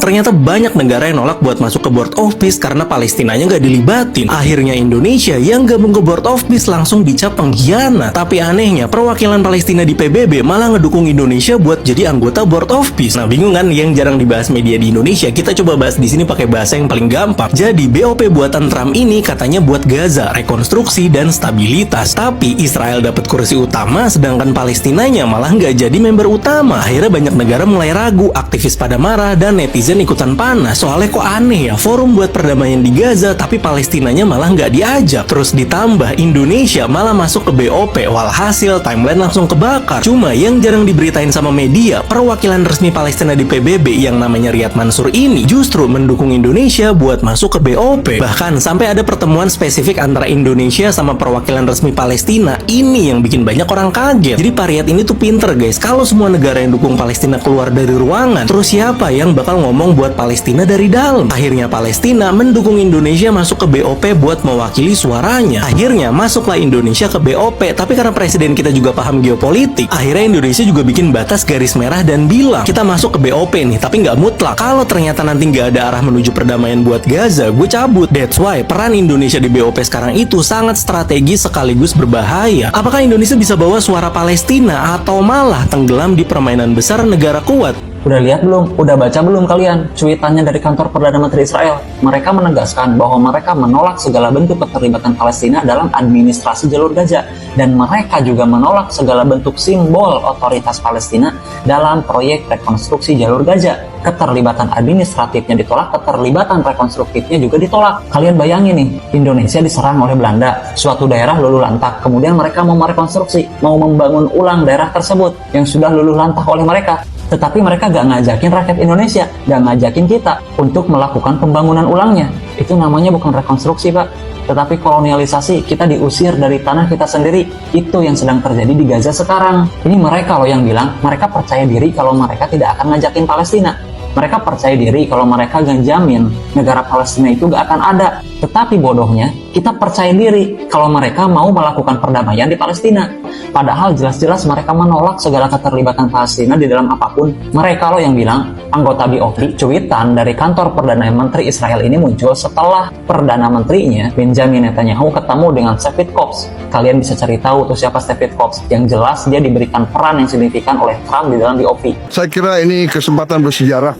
ternyata banyak negara yang nolak buat masuk ke Board of Peace karena Palestinanya nggak dilibatin. Akhirnya Indonesia yang gabung ke Board of Peace langsung dicap pengkhianat. Tapi anehnya, perwakilan Palestina di PBB malah ngedukung Indonesia buat jadi anggota Board of Peace. Nah, bingung kan yang jarang dibahas media di Indonesia? Kita coba bahas di sini pakai bahasa yang paling gampang. Jadi, BOP buatan Trump ini katanya buat Gaza, rekonstruksi dan stabilitas. Tapi Israel dapat kursi utama, sedangkan Palestinanya malah nggak jadi member utama. Akhirnya banyak negara mulai ragu, aktivis pada marah, dan netizen ikutan panas. Soalnya kok aneh ya, forum buat perdamaian di Gaza, tapi Palestinanya malah nggak diajak. Terus ditambah, Indonesia malah masuk ke BOP, walhasil timeline langsung kebakar. Cuma yang jarang diberitain sama media, perwakilan resmi Palestina di PBB yang namanya Riyad Mansur ini justru mendukung Indonesia buat masuk ke BOP. Bahkan sampai ada pertemuan spesifik antara Indonesia sama perwakilan resmi Palestina. Ini yang bikin banyak orang kaget. Jadi Pak Riyad ini tuh pinter guys. Kalau semua negara yang dukung Palestina keluar dari ruangan, terus siapa yang bakal ngomong buat Palestina dari dalam? Akhirnya Palestina mendukung Indonesia masuk ke BOP buat mewakili suaranya. Akhirnya masuklah Indonesia ke BOP. Tapi karena presiden kita juga paham geopolitik, akhirnya Indonesia juga bikin batas garis merah dan bilang, kita masuk ke BOP nih, tapi nggak mutlak. Kalau ternyata nanti nggak ada arah menuju perdamaian buat Gaza, gue cabut. That's why peran Indonesia di BOP sekarang itu sangat strategis sekaligus berbahaya. Apakah Indonesia bisa bawa suara Palestina atau malah tenggelam di permainan besar negara kuat? Udah lihat belum? Udah baca belum kalian cuitannya dari kantor Perdana Menteri Israel? Mereka menegaskan bahwa mereka menolak segala bentuk keterlibatan Palestina dalam administrasi jalur Gaza. Dan mereka juga menolak segala bentuk simbol otoritas Palestina dalam proyek rekonstruksi jalur Gaza. Keterlibatan administratifnya ditolak, keterlibatan rekonstruktifnya juga ditolak. Kalian bayangin nih, Indonesia diserang oleh Belanda, suatu daerah luluh lantak, kemudian mereka mau merekonstruksi, mau membangun ulang daerah tersebut yang sudah luluh lantak oleh mereka. Tetapi mereka gak ngajakin rakyat Indonesia, gak ngajakin kita untuk melakukan pembangunan ulangnya. Itu namanya bukan rekonstruksi, Pak, tetapi kolonialisasi. Kita diusir dari tanah kita sendiri. Itu yang sedang terjadi di Gaza sekarang. Ini mereka loh yang bilang mereka percaya diri kalau mereka tidak akan ngajakin Palestina. Mereka percaya diri kalau mereka gak jamin negara Palestina itu gak akan ada. Tetapi bodohnya, kita percaya diri kalau mereka mau melakukan perdamaian di Palestina. Padahal jelas-jelas mereka menolak segala keterlibatan Palestina di dalam apapun. Mereka loh yang bilang, anggota BOP. Cuitan dari kantor Perdana Menteri Israel ini muncul setelah Perdana Menterinya Benjamin Netanyahu ketemu dengan Steve Witkoff. Kalian bisa cari tahu tuh siapa Steve Witkoff. Yang jelas dia diberikan peran yang signifikan oleh Trump di dalam BOP. Saya kira ini kesempatan bersejarah.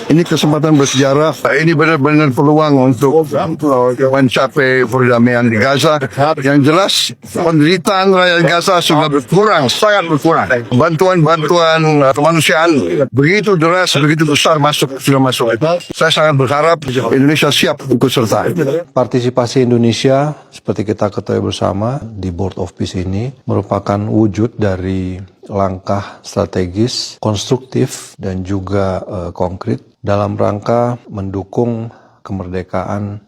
Ini kesempatan bersejarah. Ini benar-benar peluang untuk mencapai perdamaian di Gaza. Yang jelas, penderitaan rakyat Gaza sudah berkurang, sangat berkurang. Bantuan-bantuan kemanusiaan begitu deras, begitu besar sudah masuk. Saya sangat berharap Indonesia siap ikut serta. Partisipasi Indonesia, seperti kita ketahui bersama, di Board of Peace ini merupakan wujud dari langkah strategis, konstruktif, dan juga konkret dalam rangka mendukung kemerdekaan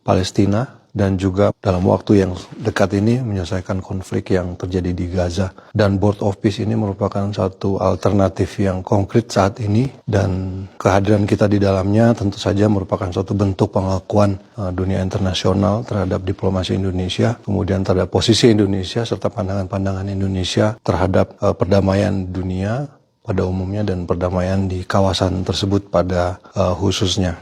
Palestina dan juga dalam waktu yang dekat ini menyelesaikan konflik yang terjadi di Gaza. Dan Board of Peace ini merupakan satu alternatif yang konkret saat ini, dan kehadiran kita di dalamnya tentu saja merupakan suatu bentuk pengakuan dunia internasional terhadap diplomasi Indonesia, kemudian terhadap posisi Indonesia serta pandangan-pandangan Indonesia terhadap perdamaian dunia pada umumnya dan perdamaian di kawasan tersebut pada khususnya.